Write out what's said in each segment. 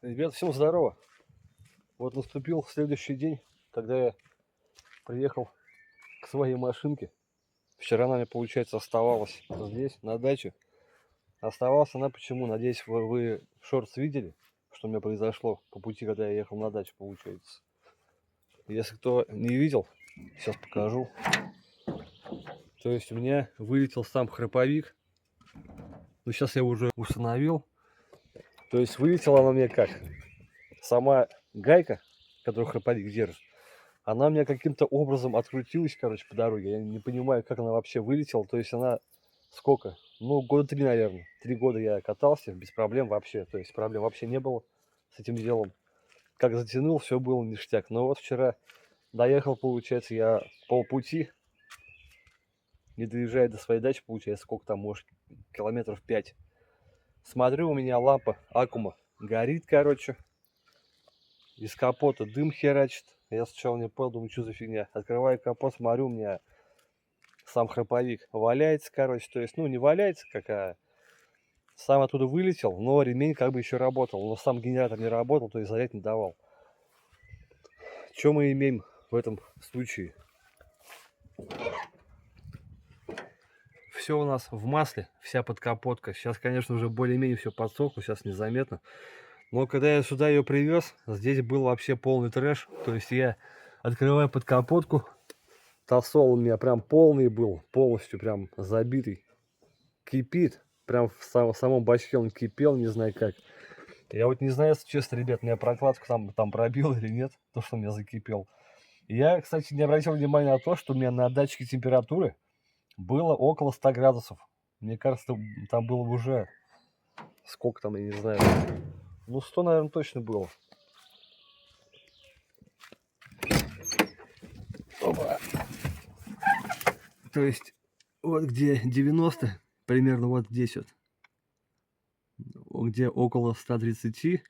Ребят, всем здорово. Вот наступил следующий день, когда я приехал к своей машинке. Вчера она, мне, получается, оставалась здесь, на даче. Оставалась она почему? Надеюсь, вы шортс видели, что у меня произошло по пути, когда я ехал на дачу, получается. Если кто не видел, сейчас покажу. То есть у меня вылетел сам храповик. Ну, сейчас я уже установил. То есть вылетела она мне как? Сама гайка, которую храповик держит, она у меня каким-то образом открутилась, короче, по дороге. Я не понимаю, как она вообще вылетела. То есть она сколько? Ну, года 3, наверное. 3 года я катался без проблем вообще. То есть проблем вообще не было с этим делом. Как затянул, все было ништяк. Но вот вчера доехал, получается, я полпути, не доезжая до своей дачи, получается, сколько там, может, километров 5. Смотрю, у меня лампа Акума горит, короче. Из капота дым херачит. Я сначала не понял, думаю, что за фигня. Открываю капот, смотрю, у меня сам храповик валяется, короче. То есть, ну, не валяется, сам оттуда вылетел, но ремень как бы еще работал. Но сам генератор не работал, то есть заряд не давал. Что мы имеем в этом случае? Все у нас в масле, вся подкапотка. Сейчас, конечно, уже более-менее все подсохло, сейчас незаметно. Но когда я сюда ее привез, здесь был вообще полный трэш. То есть я открываю подкапотку, тосол у меня прям полный был, полностью прям забитый. Кипит, прям в самом бачке он кипел, не знаю как. Я вот не знаю, если честно, ребят, меня прокладку там пробил или нет, то, что у меня закипел. Я, кстати, не обратил внимания на то, что у меня на датчике температуры было около 100 градусов. Мне кажется, там было уже, сколько там, я не знаю, ну 100, наверное, точно было. Опа. То есть, вот где 90, примерно вот здесь вот, где около 130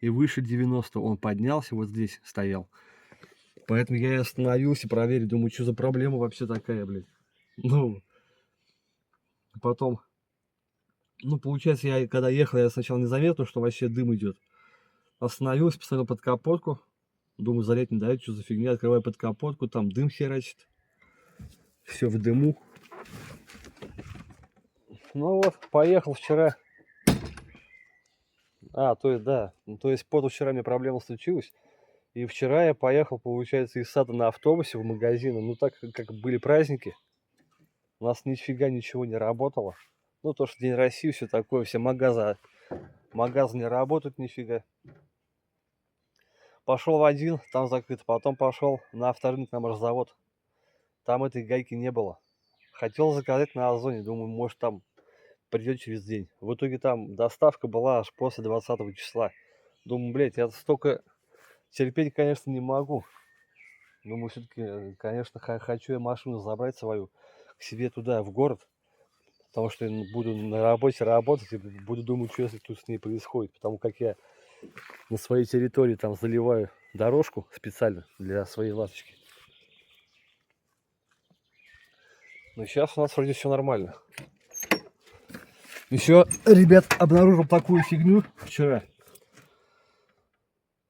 и выше 90, он поднялся, вот здесь стоял. Поэтому я и остановился проверить, думаю, что за проблема вообще такая, блядь. Ну, потом, ну, получается, я когда ехал, я сначала не заметил, что вообще дым идет. Остановился, посмотрел под капотку. Думаю, заряд не дает, что за фигня. Открываю под капотку, там дым херачит. Все в дыму. Ну вот, поехал вчера. То есть, да. Ну, то есть, позавчера мне проблема случилась. И вчера я поехал, получается, из сада на автобусе в магазин. Ну, так как были праздники, у нас нифига ничего не работало. Ну, то, что День России, все такое, все магазы не работают нифига. Пошел в один, там закрыто. Потом пошел на авторынок, на морозавод. Там этой гайки не было. Хотел заказать на Озоне, думаю, может там придет через день. В итоге там доставка была аж после 20 числа. Думаю, блядь, я столько терпеть, конечно, не могу. Думаю, все-таки, конечно, хочу я машину забрать свою к себе туда, в город. Потому что я буду на работе работать и буду думать, что если тут с ней происходит. Потому как я на своей территории там заливаю дорожку специально для своей ласточки. Но сейчас у нас вроде все нормально. Еще, ребят, обнаружил такую фигню вчера.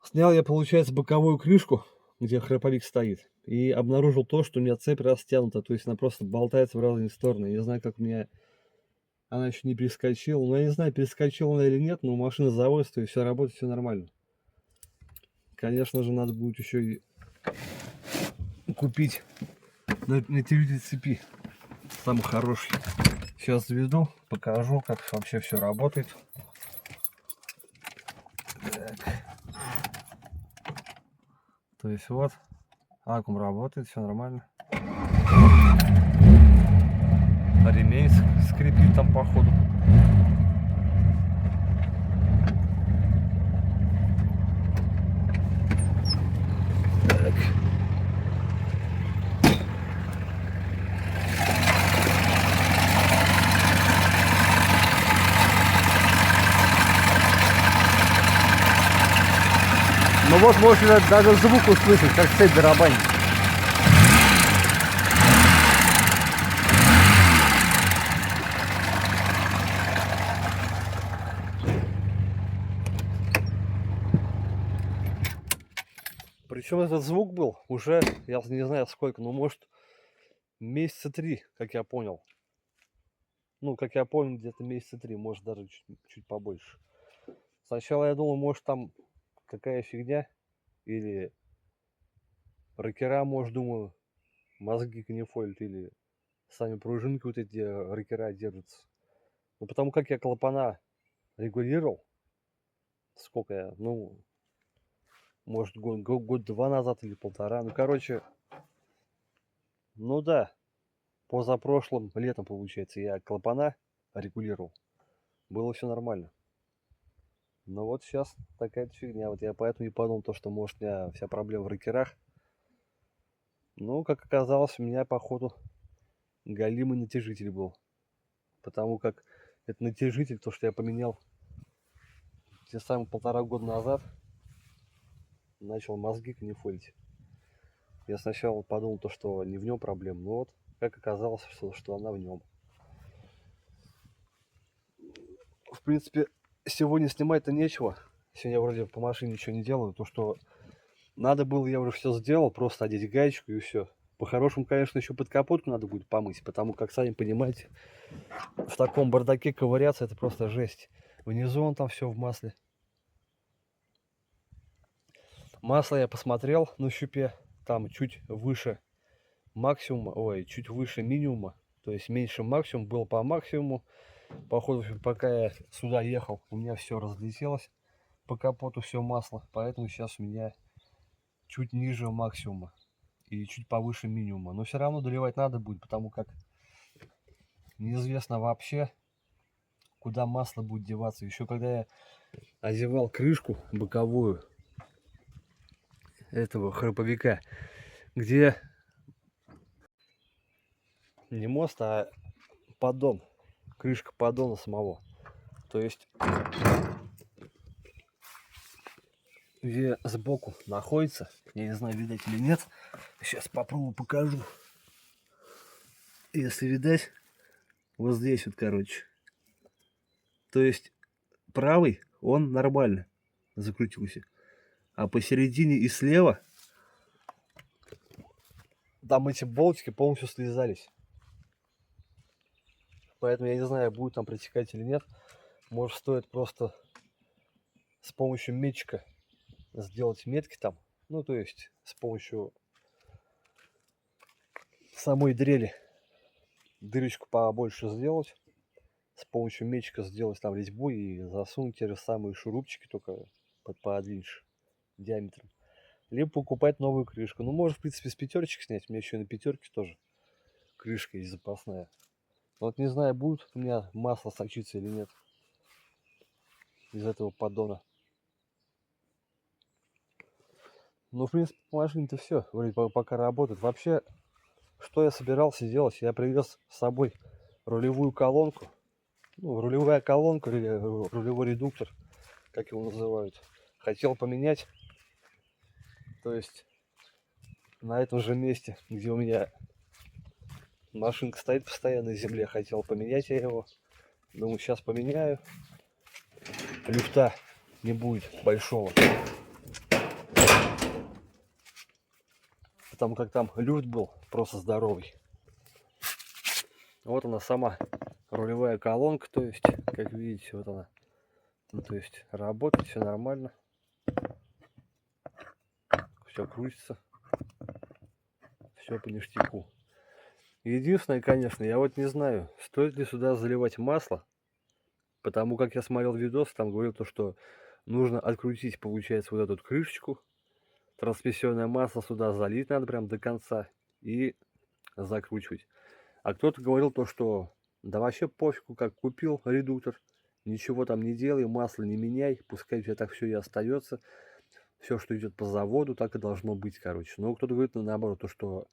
Снял я, получается, боковую крышку, где храповик стоит. И обнаружил то, что у меня цепь растянута. То есть она просто болтается в разные стороны. Я не знаю, как у меня она еще не перескочила. Ну, я не знаю, перескочила она или нет, но машина заводится, и все работает, все нормально. Конечно же, надо будет еще и купить натяжитель цепи. Самый хороший. Сейчас заведу, покажу, как вообще все работает. Так. То есть вот, аккум работает, все нормально. Ремень скрипит там по ходу. Так. Ну вот можно даже звук услышать, как цепь барабанит. Причем этот звук был уже, я не знаю сколько, ну может месяца 3, как я понял. Ну, как я понял, где-то месяца 3, может даже чуть побольше. Сначала я думал, может там какая фигня, или рокера, может, думаю, мозги канифолят, или сами пружинки вот эти рокера держатся. Ну, потому как я клапана регулировал, сколько я, ну, может, год-два назад или полтора. Ну, короче, ну да, позапрошлым летом, получается, я клапана регулировал. Было все нормально. Но вот сейчас такая фигня. Вот я поэтому и подумал, то, что может у меня вся проблема в рокерах. Ну, как оказалось, у меня, походу, галимый натяжитель был. Потому как этот натяжитель, то, что я поменял те самые 1,5 года назад, начал мозги канифолить. Я сначала подумал, то, что не в нем проблема, но вот как оказалось, что она в нем. В принципе, сегодня снимать-то нечего. Сегодня я вроде по машине ничего не делаю. То, что надо было, я уже все сделал, просто одеть гаечку и все. По-хорошему, конечно, еще под капотку надо будет помыть, потому как, сами понимаете, в таком бардаке ковыряться это просто жесть. Внизу он там все в масле. Масло я посмотрел на щупе, там чуть выше максимума, ой, чуть выше минимума, то есть меньше максимум, был по максимуму. Походу, пока я сюда ехал, у меня все разлетелось по капоту, все масло, поэтому сейчас у меня чуть ниже максимума и чуть повыше минимума. Но все равно доливать надо будет, потому как неизвестно вообще, куда масло будет деваться. Еще когда я озевал крышку боковую этого храповика, где не мост, а поддон, крышка поддона самого. То есть где сбоку находится, я не знаю, видать или нет. Сейчас попробую покажу. Если видать, вот здесь вот, короче. То есть правый, он нормально закрутился. А посередине и слева там эти болтики полностью слезались. Поэтому я не знаю, будет там протекать или нет. Может, стоит просто с помощью метчика сделать метки там. Ну, то есть с помощью самой дрели дырочку побольше сделать. С помощью метчика сделать там резьбу и засунуть те же самые шурупчики, только подлиннее диаметром. Либо покупать новую крышку. Ну, можно, в принципе, с пятерочек снять. У меня еще на пятерке тоже крышка есть запасная. Вот не знаю, будет у меня масло сочиться или нет из этого поддона. Ну, в принципе, по машине-то все. Вроде пока работает. Вообще, что я собирался делать? Я привез с собой рулевую колонку. Ну, рулевая колонка или рулевой редуктор, как его называют. Хотел поменять. То есть на этом же месте, где у меня машинка стоит постоянно на земле, хотел поменять я его. Думаю, сейчас поменяю. Люфта не будет большого. Потому как там люфт был просто здоровый. Вот она сама рулевая колонка, то есть, как видите, вот она. Ну, то есть работает, все нормально. Все крутится. Все по ништяку. Единственное, конечно, я вот не знаю, стоит ли сюда заливать масло. Потому как я смотрел видос, там говорил то, что нужно открутить, получается, вот эту крышечку. Трансмиссионное масло сюда залить надо прям до конца и закручивать. А кто-то говорил то, что да вообще пофигу, как купил редуктор, ничего там не делай, масло не меняй, пускай у тебя так все и остается. Все, что идет по заводу, так и должно быть, короче. Но кто-то говорит наоборот, то, что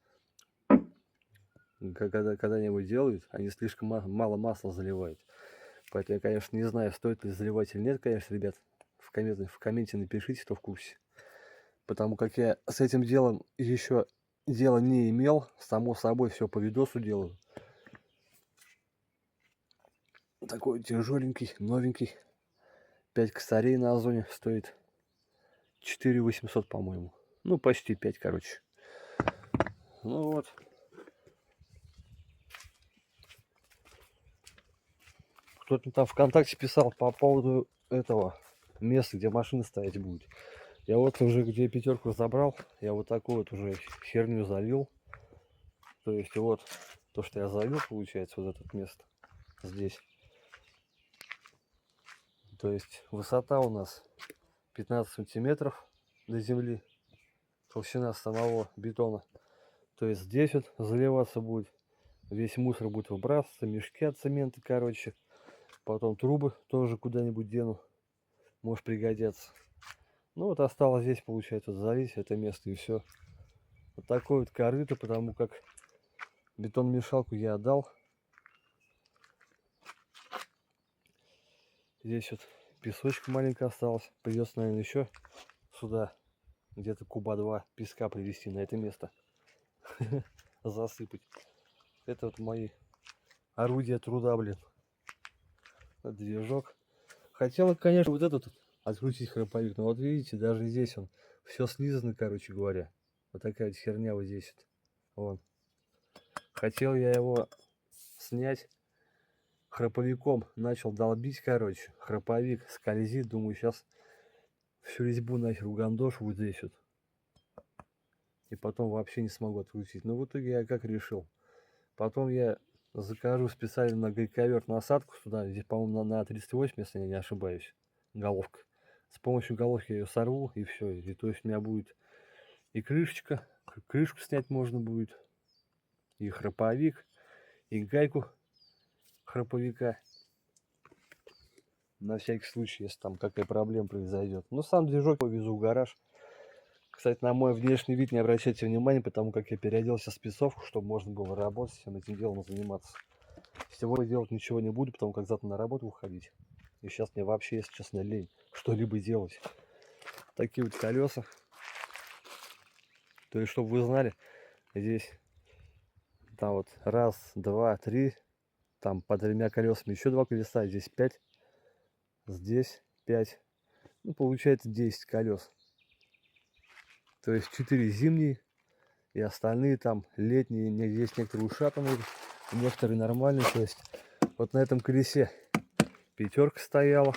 когда они его делают, они слишком мало масла заливают. Поэтому я, конечно, не знаю, стоит ли заливать или нет, конечно, ребят. В комменте напишите, кто в курсе. Потому как я с этим делом еще дела не имел. Само собой, все по видосу делаю. Такой тяжеленький, новенький. 5 косарей на Озоне стоит 4800, по-моему. Ну, почти 5, короче. Ну вот. Кто-то там ВКонтакте писал по поводу этого места, где машина стоять будет. Я вот уже где пятерку забрал, я вот такую вот уже херню залил. То есть вот то, что я залил, получается, вот это место здесь. То есть высота у нас 15 сантиметров до земли, толщина самого бетона. То есть здесь вот заливаться будет, весь мусор будет выбрасываться, мешки от цемента, короче. Потом трубы тоже куда-нибудь дену, может пригодятся. Ну вот осталось здесь, получается, залить это место и все. Вот такое вот корыто, потому как бетономешалку я отдал. Здесь вот песочка маленько осталось. Придется, наверное, еще сюда где-то куба 2 песка привезти на это место. Засыпать. Это вот мои орудия труда, блин. Движок. Хотела, конечно, вот этот открутить храповик, но вот видите, даже здесь он все слизано, короче говоря. Вот такая вот херня вот здесь вот. Вон. Хотел я его снять храповиком, начал долбить, короче. Храповик скользит, думаю, сейчас всю резьбу нахер угандошу вот здесь вот. И потом вообще не смогу открутить. Но в итоге я как решил. Потом я закажу специально на гайковер насадку сюда. Здесь, по-моему, на 38, если я не ошибаюсь. Головка. С помощью головки я ее сорву и все. И то есть у меня будет и крышечка. Крышку снять можно будет. И храповик. И гайку храповика. На всякий случай, если там какая проблема произойдет. Но сам движок я везу в гараж. Кстати, на мой внешний вид не обращайте внимания, потому как я переоделся в спецовку, чтобы можно было работать, всем этим делом заниматься. Сегодня делать ничего не буду, потому как завтра на работу выходить. И сейчас мне вообще, если честно, лень что-либо делать. Такие вот колеса. То есть, чтобы вы знали, здесь там вот раз, два, три, там по 3 колесами еще 2 колеса, здесь 5, здесь 5. Ну, получается 10 колес. То есть 4 зимние и остальные там летние, здесь некоторые ушатанные, некоторые нормальные. То есть вот на этом колесе пятерка стояла.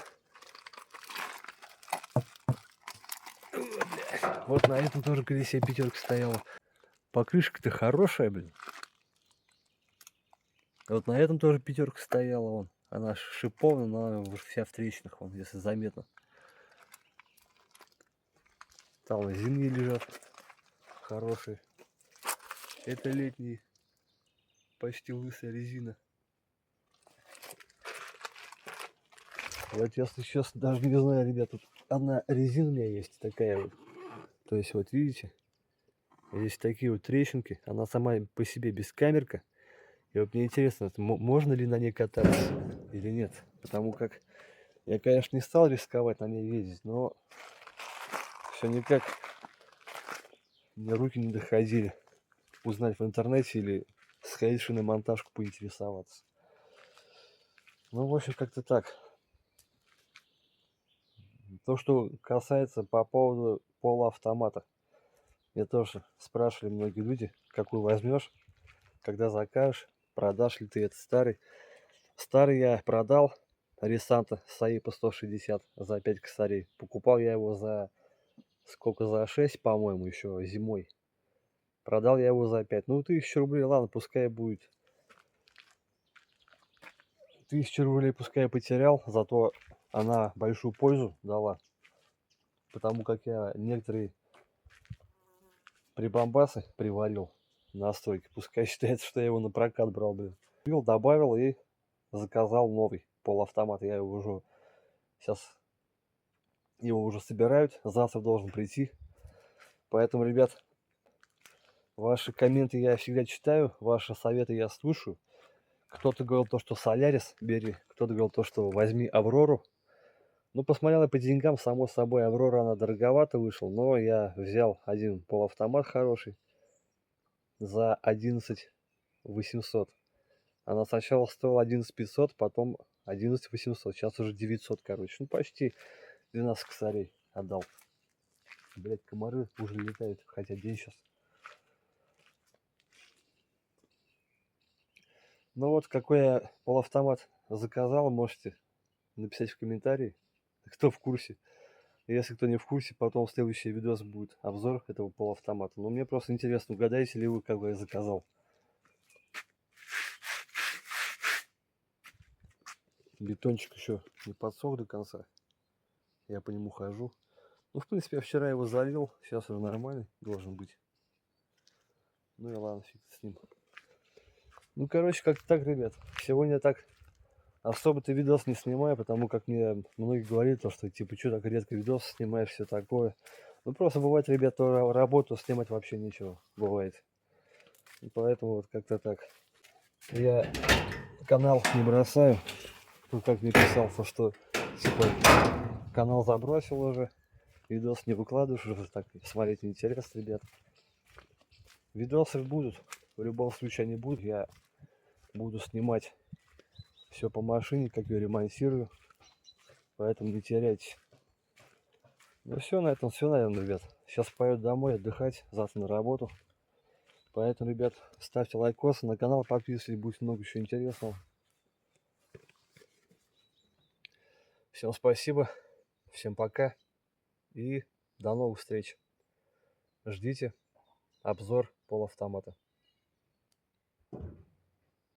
Вот на этом тоже колесе пятерка стояла. Покрышка-то хорошая, блин. Вот на этом тоже пятерка стояла, вон. Она шиповная, но она уже вся в трещинах, вон, если заметно. Там зимние лежат. Хорошие. Это летние. Почти лысая резина. Вот если честно, даже не знаю, ребят, тут одна резина у меня есть такая вот. То есть вот видите, здесь такие вот трещинки. Она сама по себе бескамерка. И вот мне интересно, можно ли на ней кататься или нет. Потому как я, конечно, не стал рисковать на ней ездить, но все никак мне руки не доходили узнать в интернете или сходить в шиномонтажку поинтересоваться. Ну, в общем, как-то так. То, что касается по поводу полуавтомата. Мне тоже спрашивали многие люди, какой возьмешь, когда закажешь, продашь ли ты этот старый. Старый я продал, Ресанта Саи по 160 за 5 косарей. Покупал я его за сколько, за 6, по-моему, еще зимой. Продал я его за 5. Ну, 1000 рублей, ладно, пускай будет. 1000 рублей пускай я потерял, зато она большую пользу дала. Потому как я некоторые прибамбасы приварил на стойке. Пускай считается, что я его на прокат брал, блин. Добавил и заказал новый полуавтомат. Я его уже сейчас его уже собирают. Завтра должен прийти. Поэтому, ребят, ваши комменты я всегда читаю, ваши советы я слушаю. Кто-то говорил то, что Солярис бери, кто-то говорил то, что возьми Аврору. Ну, посмотрел я по деньгам, само собой, Аврора, она дороговато вышла, но я взял один полуавтомат хороший за 11 800. Она сначала стоила 11 500, потом 11 800, сейчас уже 900, короче. Ну, почти 12 косарей отдал. Блять, комары уже летают, хотя день сейчас. Ну вот, какой я полуавтомат заказал, можете написать в комментарии, кто в курсе. Если кто не в курсе, потом следующий видос будет обзор этого полуавтомата. Но мне просто интересно, угадаете ли вы, как я заказал. Бетончик еще не подсох до конца. Я по нему хожу. Ну, в принципе, я вчера его залил. Сейчас уже нормальный должен быть. Ну и ладно, фиг с ним. Ну, короче, как-то так, ребят. Сегодня я так особо-то видос не снимаю, потому как мне многие говорят, то, что типа, что так редко видос снимаешь, все такое. Ну, просто бывает, ребят, то работу снимать вообще нечего. Бывает. И поэтому вот как-то так. Я канал не бросаю. Ну, как мне писал, что типа канал забросил уже. Видос не выкладываешь, уже так смотреть неинтересно, ребят. Видосы будут. В любом случае они будут. Я буду снимать все по машине, как ее ремонтирую. Поэтому не теряйтесь. Ну все, на этом все, наверное, ребят. Сейчас поеду домой отдыхать, завтра на работу. Поэтому, ребят, ставьте лайкосы, на канал подписывайтесь, будет много еще интересного. Всем спасибо, всем пока и до новых встреч. Ждите обзор полуавтомата.